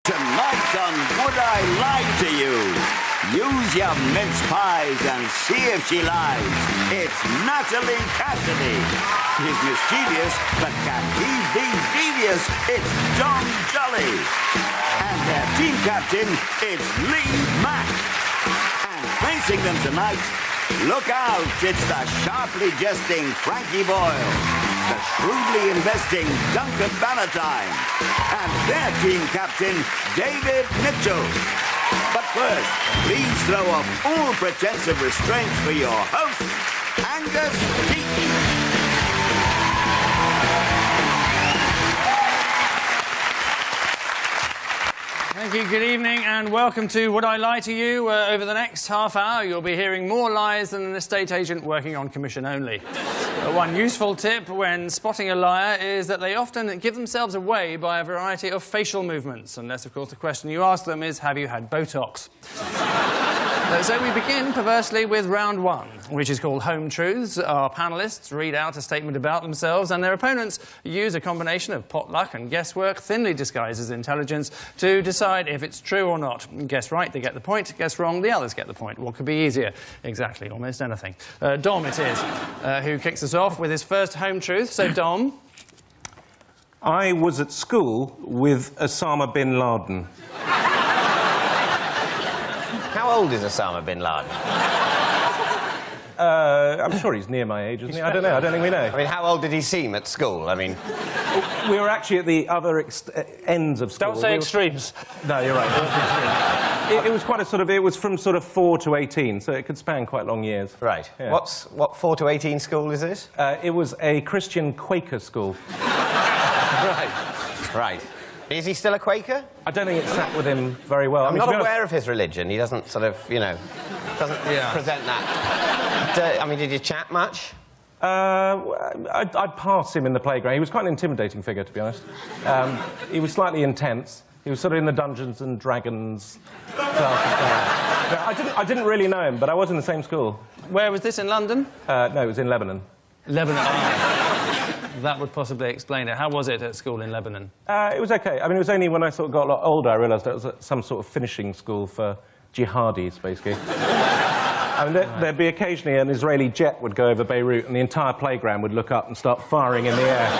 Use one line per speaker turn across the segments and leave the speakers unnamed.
Tonight on Would I Lie to You? Use your mince pies and see if she lies. It's Natalie Cassidy. He's mischievous, but can he be devious? It's John Jolly. And their team captain, it's Lee Mack. And facing them tonight, look out, it's the sharply jesting Frankie Boyle, the shrewdly investing Duncan Valentine, and their team captain, David Mitchell. But first, please throw off all pretense of restraint for your host, Angus Deaton.
Thank you, good evening, and welcome to Would I Lie to You? Over the next half hour, you'll be hearing more lies than an estate agent working on commission only. One useful tip when spotting a liar is that they often give themselves away by a variety of facial movements, unless, of course, the question you ask them is, have you had Botox? So we begin, perversely, with round one, which is called Home Truths. Our panellists read out a statement about themselves, and their opponents use a combination of potluck and guesswork, thinly disguised as intelligence, to decide if it's true or not. Guess right, they get the point. Guess wrong, the others get the point. What could be easier? Exactly, almost anything. Dom it is, who kicks us off with his first Home Truth. So, Dom.
I was at school with Osama bin Laden.
How old is Osama bin Laden?
I'm sure he's near my age, isn't he? I don't know. I don't think we know.
I mean, how old did he seem at school? I mean...
We were actually at the other ends of school.
Don't say extremes.
No, you're right. It was quite a sort of... It was from sort of 4 to 18, so it could span quite long years.
Right.
Yeah.
What 4 to 18 school is this?
It was a Christian Quaker school.
Right. Right. Is he still a Quaker?
I don't think it sat with him very well.
I'm not aware of his religion. He doesn't sort of, you know, doesn't present that. I mean, did you chat much?
I'd pass him in the playground. He was quite an intimidating figure, to be honest. He was slightly intense. He was sort of in the Dungeons and Dragons class. I didn't really know him, but I was in the same school.
Where was this, in London?
No, it was in Lebanon.
Lebanon. That would possibly explain it. How was it at school in Lebanon?
It was OK. I mean, it was only when I sort of got a lot older I realised it was some sort of finishing school for jihadis, basically. I mean, there'd be occasionally an Israeli jet would go over Beirut and the entire playground would look up and start firing in the air.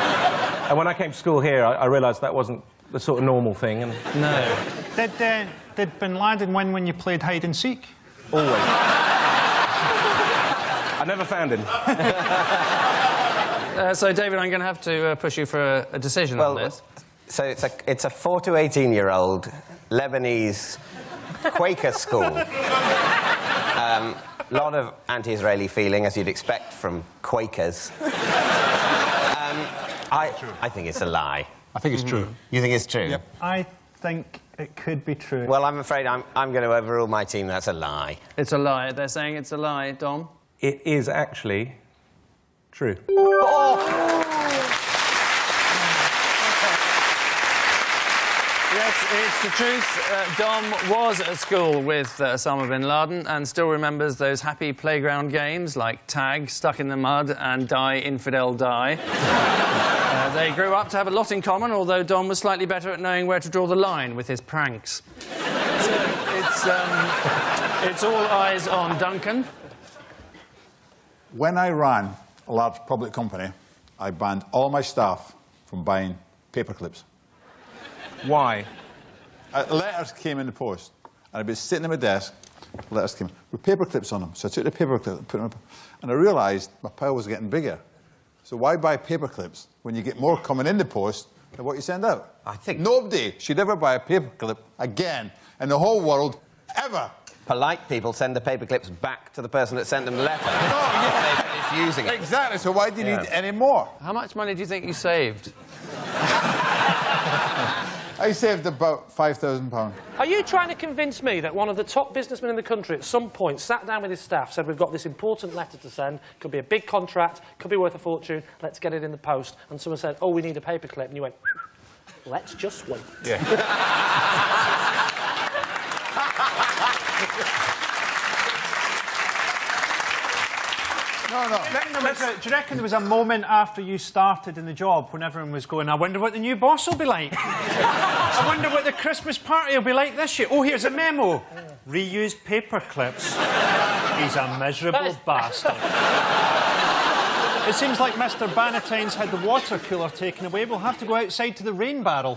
And when I came to school here, I realised that wasn't the sort of normal thing. And,
no.
Did bin Laden win when you played hide-and-seek?
Always. I never found him.
So, David, I'm going to have to push you for a decision on this.
So it's a 4 to 18-year-old Lebanese Quaker school. A lot of anti-Israeli feeling, as you'd expect from Quakers. I think it's a lie.
I think it's true.
You think it's true?
Yep.
I think it could be true.
Well, I'm afraid I'm going to overrule my team. That's a lie.
It's a lie. They're saying it's a lie. Dom?
It is actually true.
Yes, it's the truth. Dom was at school with Osama bin Laden and still remembers those happy playground games like tag, stuck in the mud, and die, infidel, die. They grew up to have a lot in common, although Dom was slightly better at knowing where to draw the line with his pranks. So it's all eyes on Duncan.
When I ran a large public company, I banned all my staff from buying paperclips.
Why?
Letters came in the post, and I'd be sitting at my desk, letters came with paperclips on them. So I took the paperclip and put them up, and I realised my pile was getting bigger. So why buy paperclips when you get more coming in the post than what you send out?
I think...
Nobody should ever buy a paperclip again in the whole world, ever.
Polite people send the paperclips back to the person that sent them the letter.
No, yeah.
They finish using it.
Exactly, so why do you need any more?
How much money do you think you saved?
I saved about £5,000.
Are you trying to convince me that one of the top businessmen in the country at some point sat down with his staff, said, we've got this important letter to send, could be a big contract, could be worth a fortune, let's get it in the post, and someone said, oh, we need a paperclip, and you went, let's just wait.
Yeah.
No.
Do you reckon there was a moment after you started in the job when everyone was going, I wonder what the new boss will be like? I wonder what the Christmas party will be like this year. Oh, here's a memo. Reuse paper clips. He's a miserable bastard. It seems like Mr. Bannatyne's had the water cooler taken away. We'll have to go outside to the rain barrel.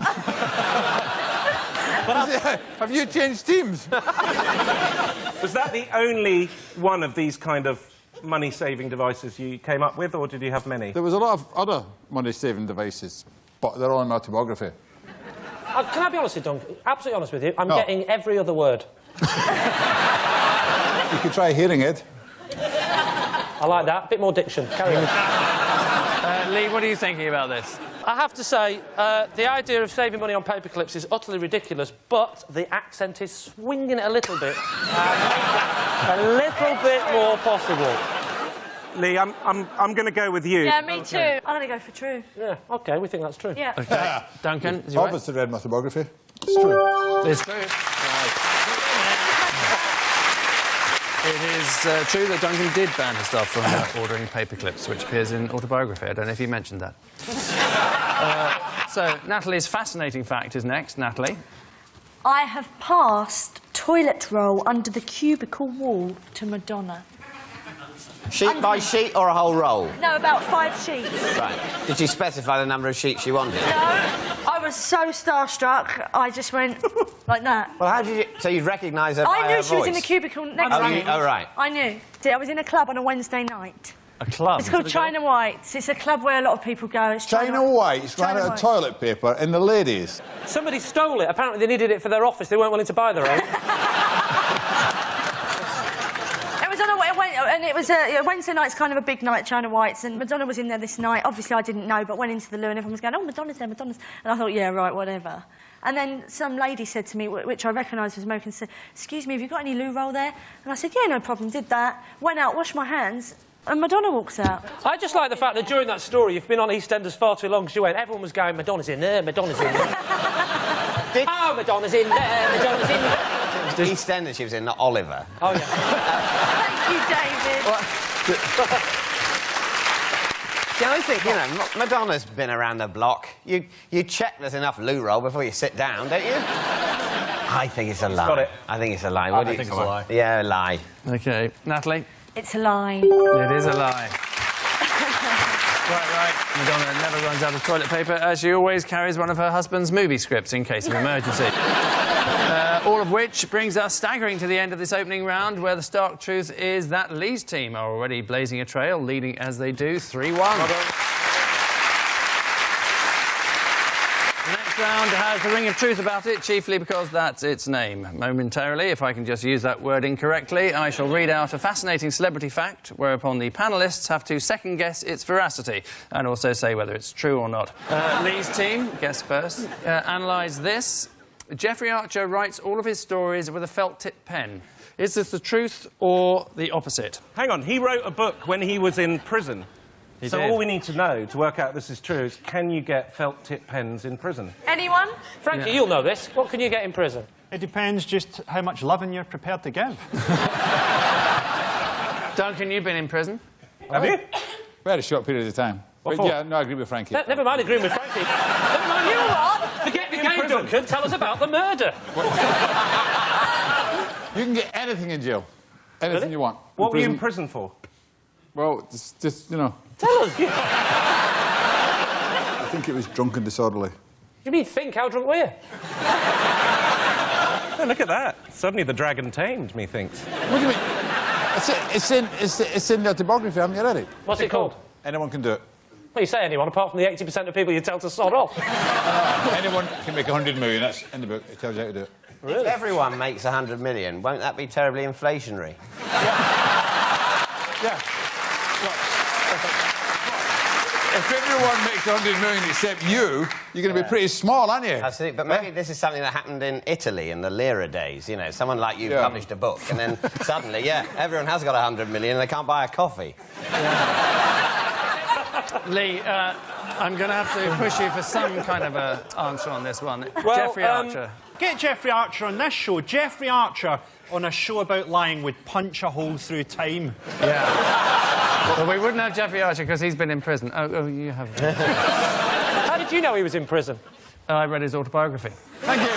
Have you changed teams?
Was that the only one of these kind of money-saving devices you came up with, or did you have many?
There was a lot of other money-saving devices, but they're all in my autobiography.
Can I be honest with you, Duncan? Absolutely honest with you. I'm getting every other word.
You could try hearing it.
I like that. Bit more diction. Carry on.
Lee, what are you thinking about this?
I have to say, the idea of saving money on paper clips is utterly ridiculous, but the accent is swinging it a little bit. A little bit more possible.
Lee, I'm going to go with you.
Yeah, me too. I'm going to go for true.
Yeah, OK, we think that's true.
Yeah.
OK. Duncan, is it right?
Obviously read my autobiography. It's true.
It's true. It is true that Duncan did ban his staff from ordering paper clips, which appears in autobiography. I don't know if you mentioned that. So, Natalie's fascinating fact is next. Natalie?
I have passed toilet roll under the cubicle wall to Madonna.
Sheet by sheet or a whole roll?
No, about 5 sheets.
Right. Did you specify the number of sheets you wanted?
No, I was so starstruck, I just went like that.
Well, how did you... So you'd recognise her by her
I knew she was in the
voice?
cubicle next to me.
Oh, right.
I knew. I was in a club on a Wednesday night.
A club?
It's called China Whites. It's a club where a lot of people go. It's
China Whites ran out of toilet paper in the ladies.
Somebody stole it. Apparently they needed it for their office. They weren't willing to buy their own.
And it was Wednesday night's kind of a big night, China Whites, and Madonna was in there this night. Obviously, I didn't know, but went into the loo and everyone was going, oh, Madonna's there, Madonna's... And I thought, yeah, right, whatever. And then some lady said to me, which I recognised was American, said, excuse me, have you got any loo roll there? And I said, yeah, no problem, did that. Went out, washed my hands, and Madonna walks out.
I just like the fact that during that story, you've been on EastEnders far too long, because you went, everyone was going, Madonna's in there, Madonna's in there. Oh, Madonna's in there, Madonna's in there.
EastEnders she was in, not Oliver.
Oh, yeah.
Thank you, David.
Yeah, I think, you know, Madonna's been around the block. You check there's enough loo roll before you sit down, don't you? I think it's a lie.
Got it.
I think it's a lie.
I think it's a lie.
Yeah, a lie.
OK. Natalie?
It's a lie.
It is a lie. Quite right. Madonna never runs out of toilet paper, as she always carries one of her husband's movie scripts in case of emergency. All of which brings us staggering to the end of this opening round, where the stark truth is that Lee's team are already blazing a trail, leading as they do 3-1. The next round has the ring of truth about it, chiefly because that's its name. Momentarily, if I can just use that word incorrectly, I shall read out a fascinating celebrity fact, whereupon the panellists have to second-guess its veracity, and also say whether it's true or not. Lee's team, guess first. Analyse this. Jeffrey Archer writes all of his stories with a felt-tip pen. Is this the truth or the opposite?
Hang on, he wrote a book when he was in prison.
He
so
did.
all we need to know to work out this is true is, can you get felt-tip pens in prison?
Anyone?
Frankie, you'll know this. What can you get in prison?
It depends just how much loving you're prepared to give.
Duncan, you've been in prison.
Have you?
Very short period of time.
What
But
for?
yeah, no, I agree with Frankie.
Never mind agreeing with Frankie. Never mind, you know what? Forget the game, Duncan. Tell us about the murder.
You can get anything in jail. Anything
Really?
you want.
What were you in prison for?
Well, just, you know...
Tell us.
I think it was drunk and disorderly.
You mean think? How drunk were you?
Oh, look at that. Suddenly the dragon tamed, methinks.
What do you mean? It's in the autobiography, haven't you read it?
What's it called?
Anyone can do it.
Well, you say anyone, apart from the 80% of people you tell to sod off.
Anyone can make 100 million. That's in the book. It tells you how to do it.
If everyone makes 100 million, won't that be terribly inflationary?
Yeah. If everyone makes 100 million except you, you're going to be pretty small, aren't you?
Absolutely. But maybe this is something that happened in Italy in the lira days. You know, someone like you published a book, and then suddenly, everyone has got 100 million and they can't buy a coffee.
Lee, I'm going to have to push you for some kind of an answer on this one.
Well,
Jeffrey Archer.
Get Jeffrey Archer on this show. Jeffrey Archer on a show about lying would punch a hole through time.
Yeah. Well, we wouldn't have Jeffrey Archer because he's been in prison. Oh, you have.
How did you know he was in prison?
I read his autobiography.
Thank you.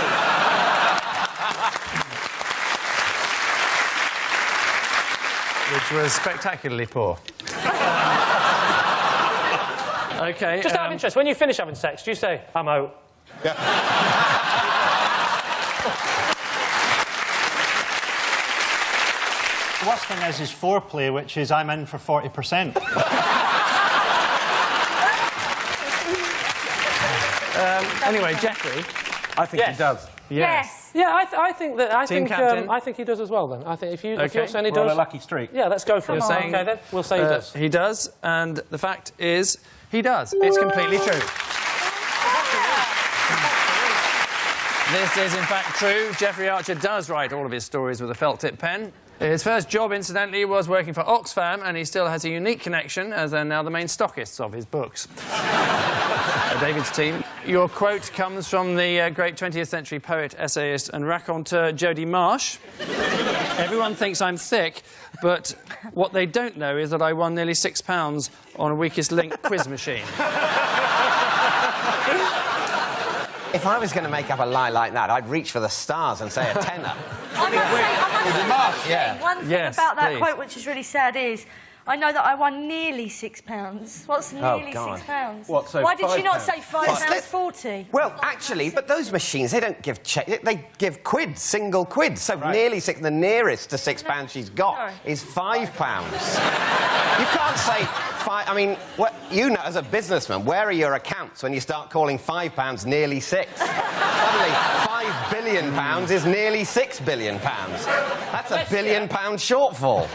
Which was spectacularly poor. OK.
Just out of interest, when you finish having sex, do you say, I'm out?
Yeah.
The worst thing is foreplay, which is I'm in for 40%.
Anyway, Jeffrey.
I think he does.
Yes.
Yeah, I think that. I
Team
think
captain.
I think he does as well. Then I think if you're saying he
We're on
does,
a lucky streak.
yeah, let's go for it.
You're saying-
Okay, then we'll say he does.
He does, and the fact is, he does. It's completely true. This is, in fact, true. Jeffrey Archer does write all of his stories with a felt-tip pen. His first job, incidentally, was working for Oxfam, and he still has a unique connection, as they're now the main stockists of his books. David's team. Your quote comes from the great 20th century poet, essayist and raconteur Jodie Marsh. Everyone thinks I'm thick, but what they don't know is that I won nearly £6 on a Weakest Link quiz machine.
If I was going to make up a lie like that, I'd reach for the stars and say a tenner.
I must say,
Yeah.
one thing
Yes,
about that
please.
quote which is really sad is I know that I won nearly £6. What's nearly
God.
£6?
What, so
Why did she not
£5?
say £5.40?
Well, actually, but those machines, they don't give they give quids, single quids. So nearly six, the nearest to £6 she's got
No.
is £5. You can't say five. I mean, what you know as a businessman, where are your accounts when you start calling £5 nearly six? Suddenly, £5 billion is nearly £6 billion. That's a £1 billion shortfall.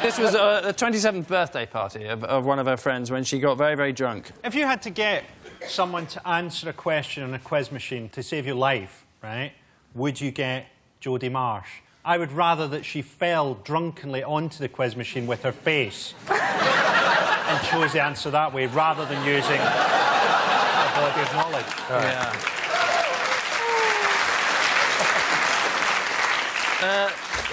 This was the 27th birthday party of one of her friends when she got very, very drunk.
If you had to get someone to answer a question on a quiz machine to save your life, right, would you get Jodie Marsh? I would rather that she fell drunkenly onto the quiz machine with her face and chose the answer that way, rather than using a body of knowledge.
Yeah.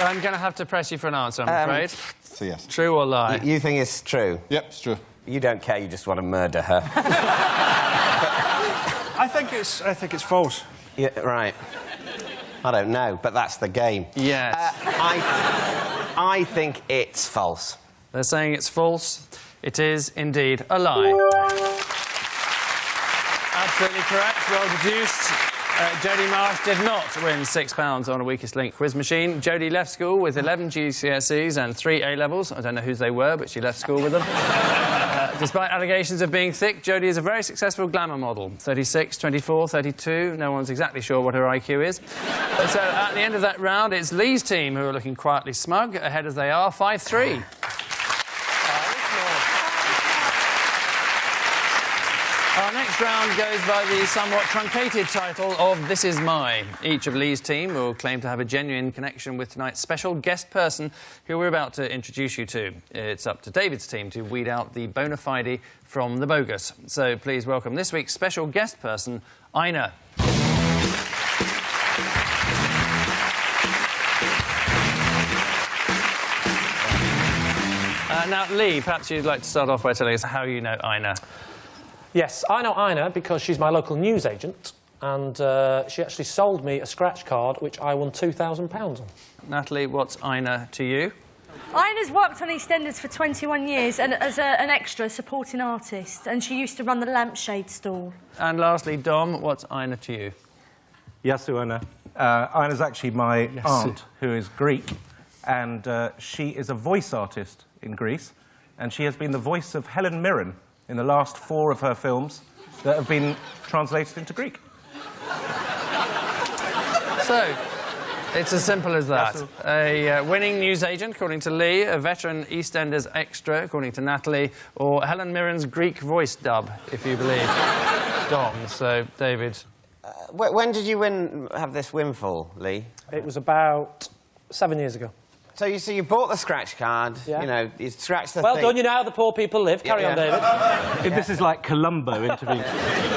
I'm going to have to press you for an answer, I'm afraid.
So yes.
True or lie?
You think it's true?
Yep, it's true.
You don't care. You just want to murder her.
I think it's false.
Yeah, right. I don't know, but that's the game.
Yes.
I think it's false.
They're saying it's false. It is indeed a lie. Absolutely correct. Well deduced. Jodie Marsh did not win £6 on a Weakest Link quiz machine. Jodie left school with 11 GCSEs and 3 A-levels. I don't know whose they were, but she left school with them. Despite allegations of being thick, Jodie is a very successful glamour model. 36, 24, 32. No one's exactly sure what her IQ is. So at the end of that round, it's Lee's team who are looking quietly smug, ahead as they are, 5-3. Our next round goes by the somewhat truncated title of This Is My. Each of Lee's team will claim to have a genuine connection with tonight's special guest person who we're about to introduce you to. It's up to David's team to weed out the bona fide from the bogus. So please welcome this week's special guest person, Ina. Now, Lee, perhaps you'd like to start off by telling us how you know Ina.
Yes, I know Ina because she's my local newsagent, and she actually sold me a scratch card which I won £2,000 on.
Natalie, what's Ina to you?
Ina's worked on EastEnders for 21 years and as an extra supporting artist, and she used to run the lampshade stall.
And lastly, Dom, what's Ina to you?
Yasu Ina. Ina's actually my aunt, who is Greek, and she is a voice artist in Greece, and she has been the voice of Helen Mirren in the last 4 of her films that have been translated into Greek.
So, it's as simple as that. A winning newsagent, according to Lee, a veteran EastEnders extra, according to Natalie, or Helen Mirren's Greek voice dub, if you believe Dom. So, David.
When did you have this windfall, Lee?
It was about 7 years ago.
So you bought the scratch card,
Yeah.
you know, you scratched the
Well
thing.
done, you know how the poor people live. Carry on, David.
This is like Columbo interviewing.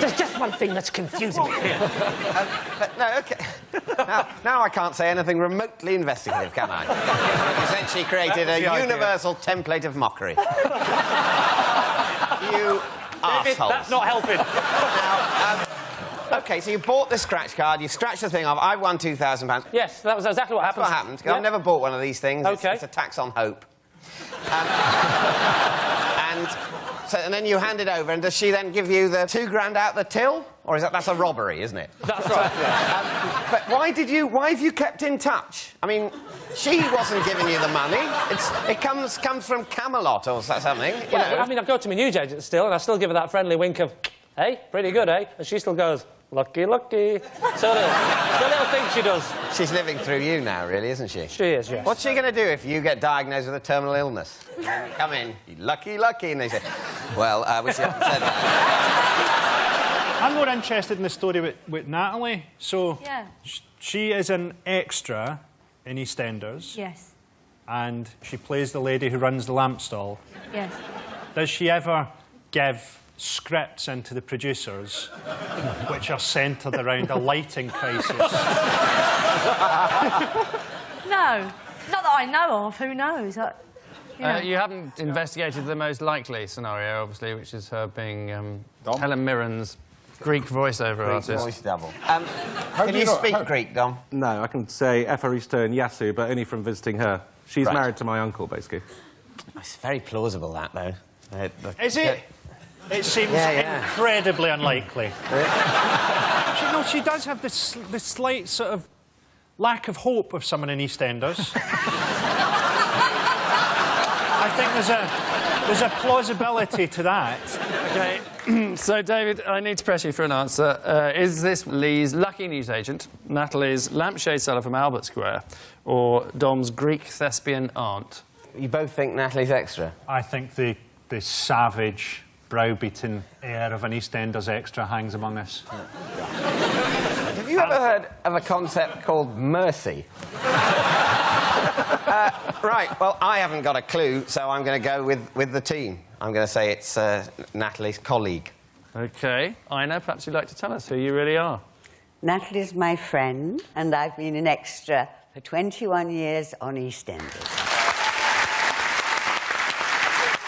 There's just one thing that's confusing me here.
But no, OK. Now I can't say anything remotely investigative, can I? You've essentially created a universal template of mockery. You
David,
arseholes.
that's not helping.
Now, OK, so you bought the scratch card, you scratched the thing off, I won £2,000.
Yes, that was exactly what happened.
That's what happened. I've never bought one of these things.
OK.
It's a tax on hope. And then you hand it over, and does she then give you the £2,000 out the till? Or is that's a robbery, isn't it?
That's right, yeah.
But why have you kept in touch? I mean, she wasn't giving you the money. It comes from Camelot or something, you know.
I mean, I go to my newsagent still, and I still give her that friendly wink of, hey, pretty good, eh? And she still goes, lucky, lucky. So the little thing she does.
She's living through you now, really, isn't she?
She is, yes.
What's she going to do if you get diagnosed with a terminal illness? Come in, lucky, lucky, and they say, well, I wish you hadn't said that.
I'm more interested in the story with Natalie. So,
Yeah.
She is an extra in EastEnders.
Yes.
And she plays the lady who runs the lamp stall.
Yes.
Does she ever give scripts into the producers which are centred around a lighting crisis?
No. Not that I know of. Who knows?
You haven't investigated the most likely scenario, obviously, which is her being Helen Mirren's Greek voiceover artist.
Voice double. Can you speak Greek, Dom?
No, I can say Efaristo and Yasu, but only from visiting her. She's married to my uncle, basically.
It's very plausible, that, though.
Is it? It seems incredibly unlikely. She does have this slight sort of lack of hope of someone in EastEnders. I think there's a plausibility to that.
OK, so, David, I need to press you for an answer. Is this Lee's lucky newsagent, Natalie's lampshade seller from Albert Square, or Dom's Greek thespian aunt?
You both think Natalie's extra?
I think the savage, browbeaten air of an EastEnders extra hangs among us.
Have you ever heard of a concept called mercy? Right, well, I haven't got a clue, so I'm going to go with the team. I'm going to say it's Natalie's colleague.
OK. Ina, perhaps you'd like to tell us who you really are.
Natalie's my friend, and I've been an extra for 21 years on EastEnders.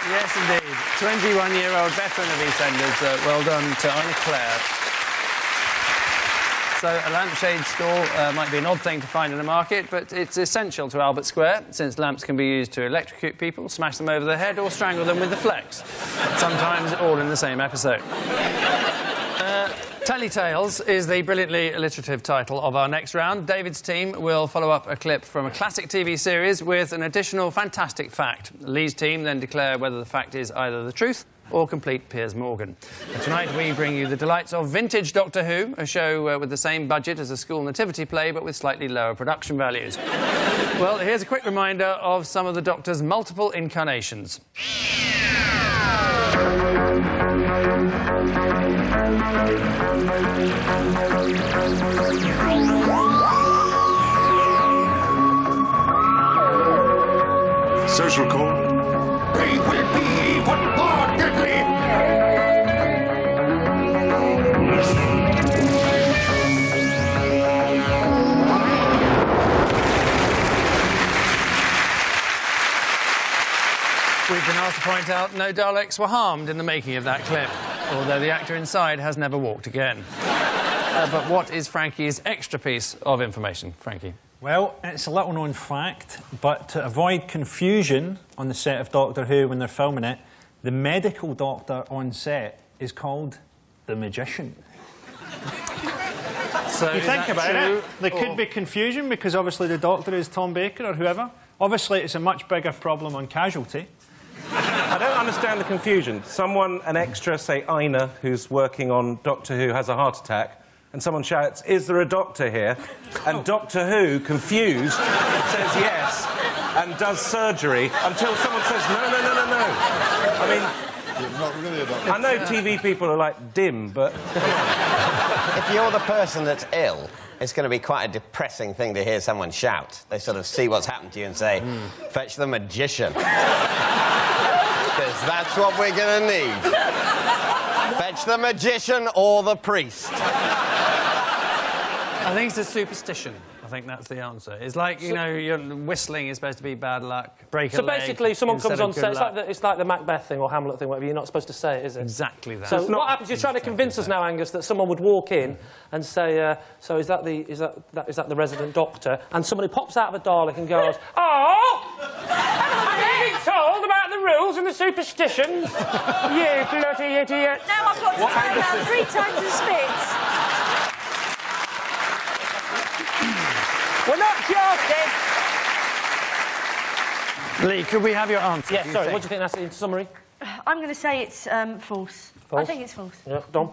Yes, indeed. 21-year-old veteran of EastEnders. Well done to Ina Clare. So a lampshade stall might be an odd thing to find in a market, but it's essential to Albert Square, since lamps can be used to electrocute people, smash them over the head, or strangle them with the flex. Sometimes all in the same episode. Telly Tales is the brilliantly alliterative title of our next round. David's team will follow up a clip from a classic TV series with an additional fantastic fact. Lee's team then declare whether the fact is either the truth or complete Piers Morgan. And tonight we bring you the delights of vintage Doctor Who, a show with the same budget as a school nativity play but with slightly lower production values. Well, here's a quick reminder of some of the Doctor's multiple incarnations.
Social call. They will be even more deadly.
We've been asked to point out no Daleks were harmed in the making of that clip, although the actor inside has never walked again. But what is Frankie's extra piece of information, Frankie?
Well, it's a little-known fact, but to avoid confusion on the set of Doctor Who when they're filming it, the medical doctor on set is called the Magician.
So
you think about it, there could be confusion because obviously the Doctor is Tom Baker or whoever. Obviously, it's a much bigger problem on Casualty.
I don't understand the confusion. Someone, an extra, say Ina, who's working on Doctor Who, has a heart attack, and someone shouts, "Is there a doctor here?" And Doctor Who, confused, says yes and does surgery until someone says, "No, no, no, no, no." I mean,
You're not really a doctor.
I know TV people are like dim, but
If you're the person that's ill, it's going to be quite a depressing thing to hear someone shout. They sort of see what's happened to you and say, fetch the magician. Because that's what we're going to need. Fetch It's the magician or the priest.
I think it's a superstition. I think that's the answer. It's like, you know, your whistling is supposed to be bad luck. Break a leg.
So basically, someone comes on
instead of
set.
good luck.
It's like the Macbeth thing or Hamlet thing, whatever. You're not supposed to say it, is it?
Exactly that.
So what happens? You're trying to convince us now, Angus, that someone would walk in and say, "So is that the resident doctor?" And somebody pops out of a Dalek and goes, "Oh, I'm being told about the rules and the superstitions. You bloody idiot!"
Now I've got to turn around 3 times and spit.
We're not joking.
Lee, could we have your answer?
Yeah, sorry. What do you think that's in summary?
I'm going to say it's false. I think it's false.
Yeah, Dom.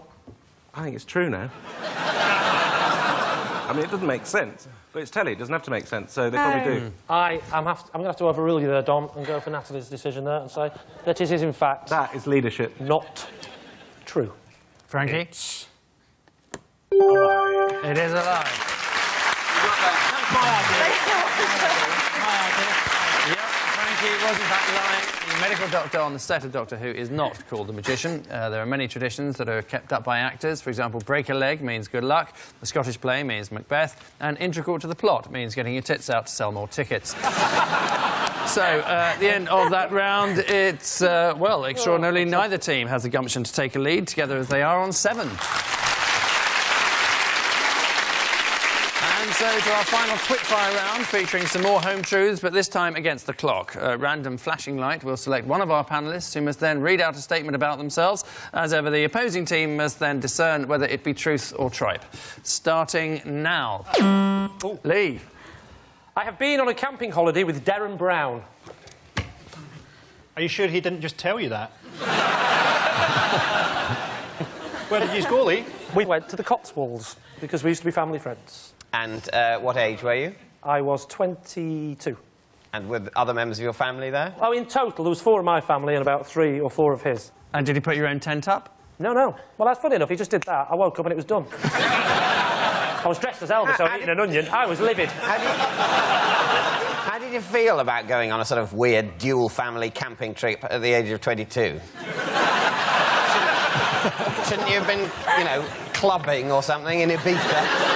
I think it's true now. I mean, it doesn't make sense, but it's Telly. It doesn't have to make sense, so they probably do.
I'm going to have to overrule you there, Dom, and go for Natalie's decision there and say that it is, in fact...
That is leadership.
Not true.
Frankie? It is a lie. Yep, Frankie was in fact lying. The medical doctor on the set of Doctor Who is not called the magician. There are many traditions that are kept up by actors. For example, break a leg means good luck, the Scottish play means Macbeth, and integral to the plot means getting your tits out to sell more tickets. So, at the end of that round, it's, well, extraordinarily, neither team has the gumption to take a lead, together as they are on 7. And so to our final quickfire round, featuring some more home truths, but this time against the clock. A random flashing light will select one of our panellists, who must then read out a statement about themselves. As ever, the opposing team must then discern whether it be truth or tripe. Starting now. Ooh. Lee.
I have been on a camping holiday with Darren Brown.
Are you sure he didn't just tell you that? Where did you go, Lee?
We went to the Cotswolds because we used to be family friends.
And what age were you?
I was 22.
And with other members of your family there?
Oh, in total, there was 4 of my family and about 3 or 4 of his.
And did you put your own tent up?
No, no. Well, that's funny enough. He just did that. I woke up and it was done. I was dressed as Elvis, so I was eating an onion. I was livid.
How did you feel about going on a sort of weird dual family camping trip at the age of 22? Shouldn't you have been, you know, clubbing or something in Ibiza?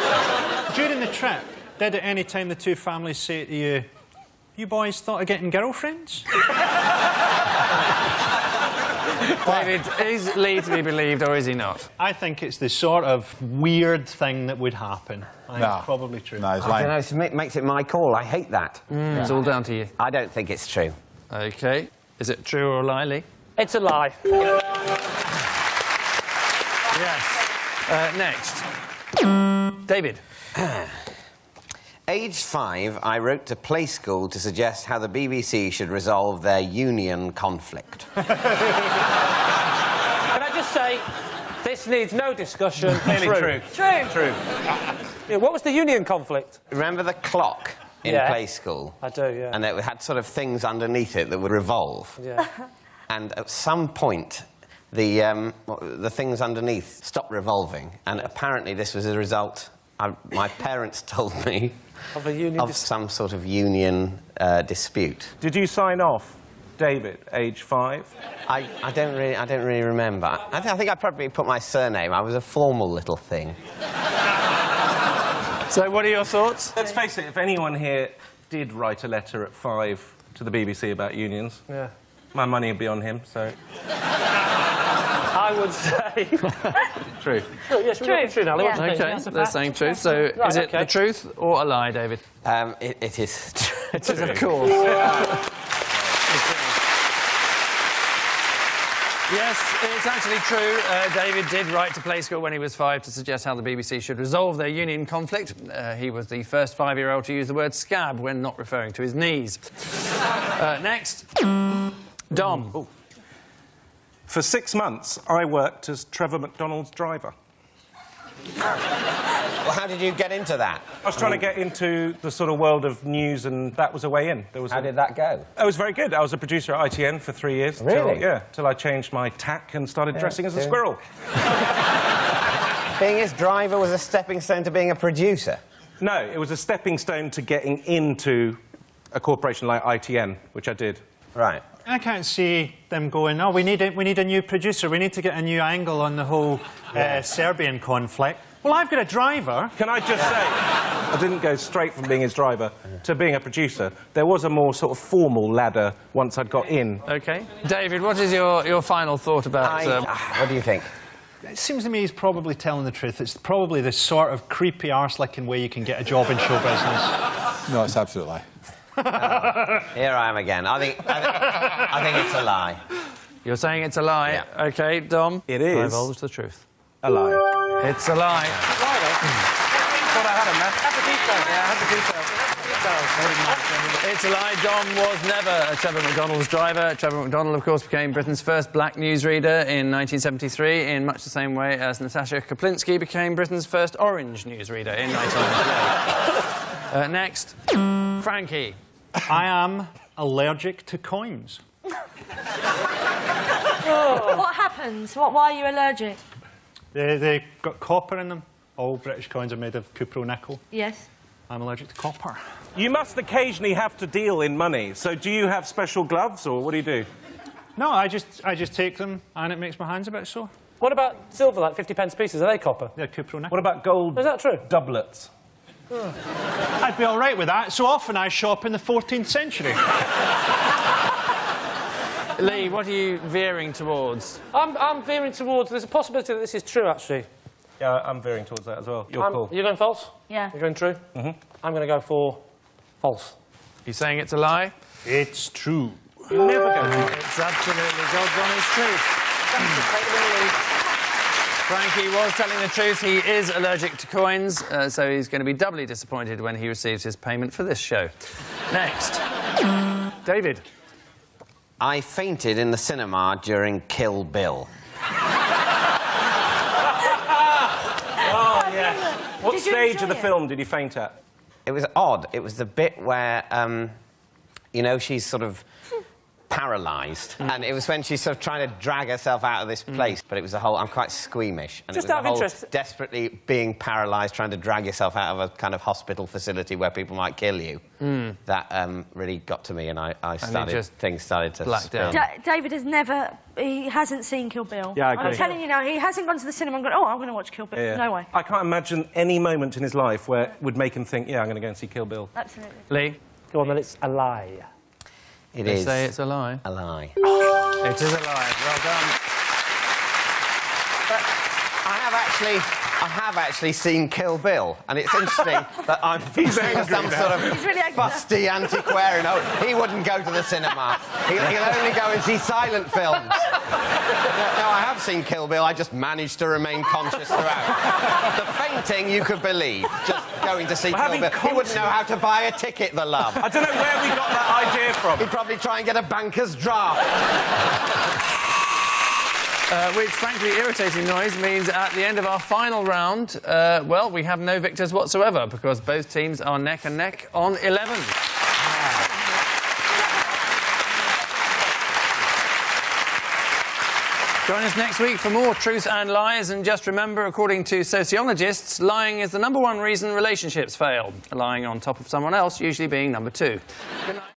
During the trip, did at any time the 2 families say to you, "You boys thought of getting girlfriends?"
David, is Lee to be believed or is he not?
I think it's the sort of weird thing that would happen. I think it's probably true.
No, it's
I
lying.
don't know, it makes it my call. I hate that.
It's all down to you.
I don't think it's true.
OK. Is it true or a lie, Lee?
It's a lie.
Yes. Next. David.
Aged 5, I wrote to Play School to suggest how the BBC should resolve their union conflict.
Can I just say, this needs no discussion.
Clearly true.
True.
Yeah, what was the union conflict?
Remember the clock in
Yeah.
Play School?
I do, yeah.
And it had sort of things underneath it that would revolve.
Yeah.
And at some point, the things underneath stopped revolving. And apparently this was a result, my parents told me,
Of a union
of some sort of union dispute.
Did you sign off, David, age 5?
I don't really remember. I think I probably put my surname. I was a formal little thing.
So what are your thoughts?
Let's face it, if anyone here did write a letter at 5 to the BBC about unions,
Yeah.
my money would be on him, so...
I would say...
True.
Oh, yes, we're true now.
Yeah.
OK, they're saying truth. So
Right,
is it
okay.
the truth or a lie, David?
It is true.
It is, of course. Yes, it's actually true. David did write to Play School when he was 5 to suggest how the BBC should resolve their union conflict. He was the first 5-year-old to use the word scab when not referring to his knees. Next. Dom.
Ooh. For 6 months, I worked as Trevor McDonald's driver.
Well, how did you get into that?
I was trying to get into the sort of world of news, and that was a way in.
How did that go?
It was very good. I was a producer at ITN for 3 years.
Really?
Till I changed my tack and started dressing as a squirrel.
Being his driver was a stepping stone to being a producer?
No, it was a stepping stone to getting into a corporation like ITN, which I did.
Right.
I can't see them going, oh, we need a new producer. We need to get a new angle on the whole Serbian conflict. Well, I've got a driver.
Can I just say, I didn't go straight from being his driver to being a producer. There was a more sort of formal ladder once I'd got in.
OK. David, what is your final thought about...
What do you think?
It seems to me he's probably telling the truth. It's probably the sort of creepy arse-licking way you can get a job in show business.
No, it's absolute lie.
Here I am again. I think it's a lie.
You're saying it's a lie?
Yeah.
OK, Dom.
It is.
Divulge the truth.
A lie.
It's a lie.
Thought I had him there.
It's a lie. Dom was never Trevor McDonald's driver. Trevor McDonald, of course, became Britain's first black newsreader in 1973, in much the same way as Natasha Kaplinsky became Britain's first orange newsreader in 1998. Next, Frankie.
I am allergic to coins.
What happens? Why are you allergic?
They got copper in them. All British coins are made of cupro nickel.
Yes.
I'm allergic to copper.
You must occasionally have to deal in money. So do you have special gloves, or what do you do?
No, I just take them and it makes my hands a bit sore.
What about silver, like 50p pieces? Are they copper?
They're cupro nickel.
What about gold
Is that true?
doublets?
I'd be all right with that. So often I shop in the 14th century.
Lee, what are you veering towards?
I'm veering towards... There's a possibility that this is true, actually.
Yeah, I'm veering towards that as well. Your call.
You're going false?
Yeah.
You're going true? Mm-hmm. I'm going to go for false.
You saying it's a lie?
It's true.
You never go.
It's absolutely God's honest truth. Frankie was telling the truth. He is allergic to coins, so he's going to be doubly disappointed when he receives his payment for this show. Next. David.
I fainted in the cinema during Kill Bill.
Oh, yes. What
Did you
stage
enjoy
of the
it?
film did you faint at?
It was odd. It was the bit where, you know, she's sort of paralysed. And it was when she's sort of trying to drag herself out of this place. But it was the whole... I'm quite squeamish. And
Just
it was
out of
the whole
interest-
desperately being paralysed, trying to drag yourself out of a kind of hospital facility where people might kill you. That really got to me, and things started to
blacked
spin.
out.
David has never... He hasn't seen Kill Bill.
Yeah, I agree.
I'm telling you now, he hasn't gone to the cinema and gone, oh, I'm going to watch Kill Bill.
Yeah.
No way.
I can't imagine any moment in his life where it would make him think, yeah, I'm going to go and see Kill Bill.
Absolutely.
Lee.
Go on, then. It's a lie.
It
They
is
say it's a lie.
a lie.
It is a lie. Well done.
But I have actually seen Kill Bill, and it's interesting that I'm some sort of
really angry.
fusty antiquarian. Oh, he wouldn't go to the cinema. He'll only go and see silent films. No, I have seen Kill Bill. I just managed to remain conscious throughout. The fainting, you could believe. Just going to see Kill Bill. He wouldn't know how to buy a ticket, the love.
I don't know where we got that idea from.
He'd probably try and get a banker's draft.
Which, frankly, irritating noise means at the end of our final round, well, we have no victors whatsoever because both teams are neck and neck on 11. Join us next week for more Truth and Lies, and just remember, according to sociologists, lying is the #1 reason relationships fail. Lying on top of someone else usually being #2. Good night.